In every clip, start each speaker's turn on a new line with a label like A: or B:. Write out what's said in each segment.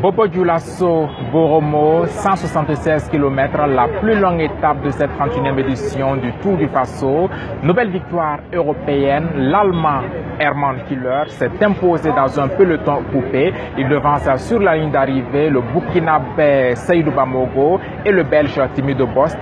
A: Bobo Dioulasso Boromo, 176 km, la plus longue étape de cette 31e édition du Tour du Faso. Nouvelle victoire européenne, l'Allemand Hermann Killer s'est imposé dans un peloton coupé. Il devance sur la ligne d'arrivée le Burkinabé Seydou Bamogo et le Belge Timido Boss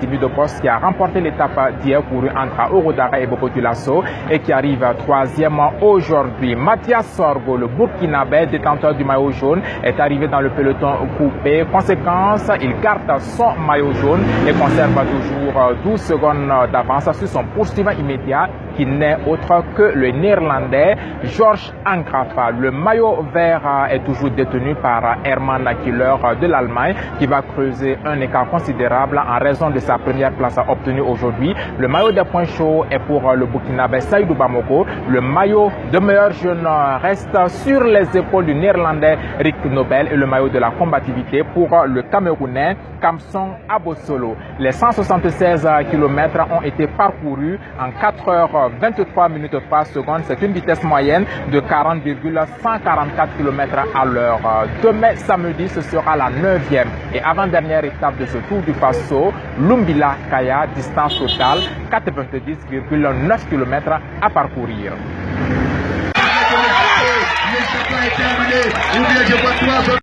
A: qui a remporté l'étape d'hier courue entre Ouroudara et Bobo Dioulasso et qui arrive troisième aujourd'hui. Mathias Sorgo, le Burkinabé détenteur du maillot jaune, est arrivé dans le peloton coupé. Conséquence, il garde son maillot jaune et conserve toujours 12 secondes d'avance sur son poursuivant immédiat qui n'est autre que le néerlandais Georges Angrafa. Le maillot vert est toujours détenu par Hermann Killer de l'Allemagne qui va creuser un écart considérable en raison de sa première place obtenue aujourd'hui. Le maillot des points chauds est pour le Burkinabé Seydou Bamogo. Le maillot de meilleur jeune reste sur les épaules du néerlandais Rick Nobel et le maillot de la combativité pour le Camerounais Kamson Abosolo. Les 176 km ont été parcourus en 4h23 minutes 3 secondes. C'est une vitesse moyenne de 40,144 km à l'heure. Demain samedi, ce sera la 9e et avant-dernière étape de ce Tour du Faso, Lumbila Kaya, distance totale 90,9 km à parcourir.